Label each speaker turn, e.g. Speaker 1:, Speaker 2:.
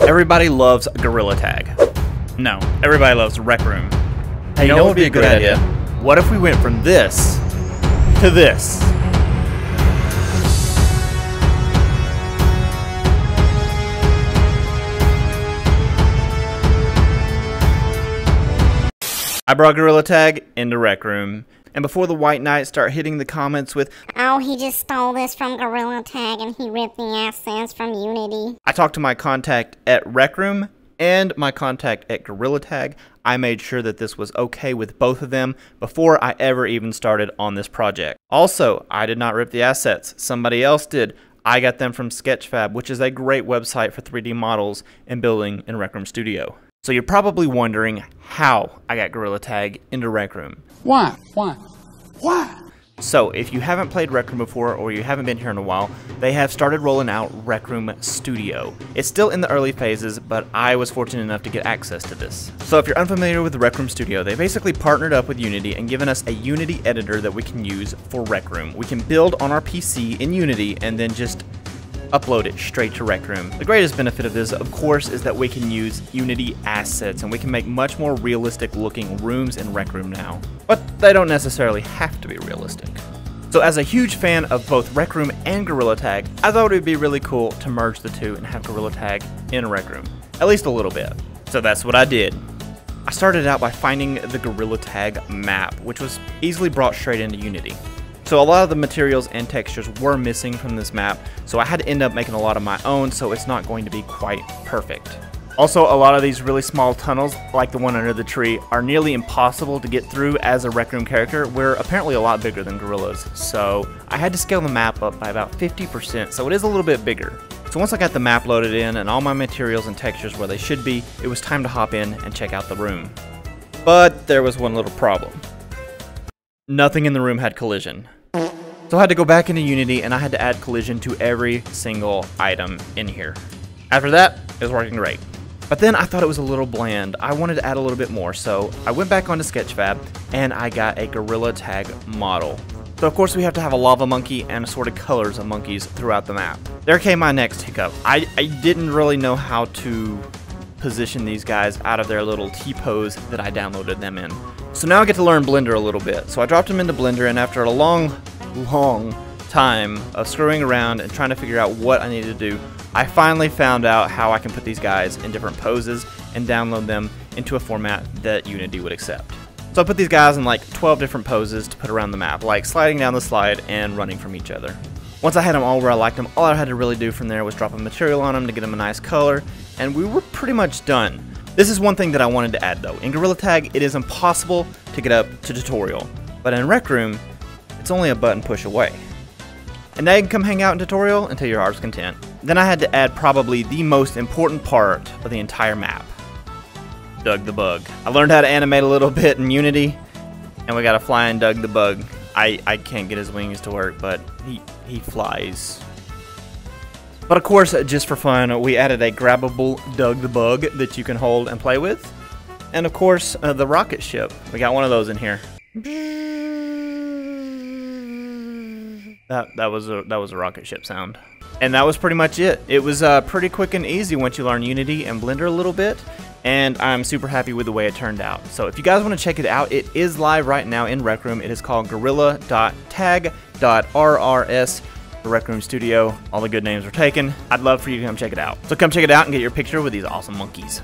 Speaker 1: Everybody loves Gorilla Tag. No, everybody loves RecRoom. Hey, you know what would be a good idea? What if we went from this to this? I brought Gorilla Tag into RecRoom, and before the white knights start hitting the comments with,
Speaker 2: "Oh, he just stole this from Gorilla Tag and he ripped the assets from Unity,"
Speaker 1: I talked to my contact at RecRoom and my contact at Gorilla Tag. I made sure that this was okay with both of them before I ever even started on this project. Also, I did not rip the assets. Somebody else did. I got them from Sketchfab, which is a great website for 3D models and building in RecRoom Studio. So you're probably wondering how I got Gorilla Tag into RecRoom.
Speaker 3: Why?
Speaker 1: So if you haven't played RecRoom before, or you haven't been here in a while, they have started rolling out RecRoom Studio. It's still in the early phases, but I was fortunate enough to get access to this. So if you're unfamiliar with the RecRoom Studio, they basically partnered up with Unity and given us a Unity editor that we can use for RecRoom. We can build on our PC in Unity and then just upload it straight to RecRoom. The greatest benefit of this, of course, is that we can use Unity assets and we can make much more realistic looking rooms in RecRoom now. But they don't necessarily have to be realistic. So as a huge fan of both RecRoom and Gorilla Tag, I thought it would be really cool to merge the two and have Gorilla Tag in RecRoom. At least a little bit. So that's what I did. I started out by finding the Gorilla Tag map, which was easily brought straight into Unity. So a lot of the materials and textures were missing from this map, so I had to end up making a lot of my own, so it's not going to be quite perfect. Also, a lot of these really small tunnels, like the one under the tree, are nearly impossible to get through as a RecRoom character. We're apparently a lot bigger than gorillas, so I had to scale the map up by about 50%, so it is a little bit bigger. So once I got the map loaded in and all my materials and textures where they should be, it was time to hop in and check out the room. But there was one little problem. Nothing in the room had collision. So I had to go back into Unity and I had to add collision to every single item in here. After that, it was working great. But then I thought it was a little bland. I wanted to add a little bit more, so I went back onto Sketchfab and I got a Gorilla Tag model. So of course we have to have a lava monkey and assorted colors of monkeys throughout the map. There came my next hiccup. I didn't really know how to position these guys out of their little T-pose that I downloaded them in. So now I get to learn Blender a little bit. So I dropped them into Blender, and after a long time of screwing around and trying to figure out what I needed to do, I finally found out how I can put these guys in different poses and download them into a format that Unity would accept. So I put these guys in like 12 different poses to put around the map, like sliding down the slide and running from each other. Once I had them all where I liked them, all I had to really do from there was drop a material on them to get them a nice color, and we were pretty much done. This is one thing that I wanted to add though. In Gorilla Tag, it is impossible to get up to tutorial, but in RecRoom, it's only a button push away. And now you can come hang out in tutorial until your heart's content. Then I had to add probably the most important part of the entire map. Doug the Bug. I learned how to animate a little bit in Unity, and we got a flying Doug the Bug. I can't get his wings to work, but he flies. But of course, just for fun, we added a grabbable Doug the Bug that you can hold and play with. And of course, the rocket ship. We got one of those in here. That was a rocket ship sound. And that was pretty much it. It was pretty quick and easy once you learn Unity and Blender a little bit. And I'm super happy with the way it turned out. So if you guys want to check it out, it is live right now in RecRoom. It is called gorilla.tag.rrs. The RecRoom Studio. All the good names were taken. I'd love for you to come check it out. So come check it out and get your picture with these awesome monkeys.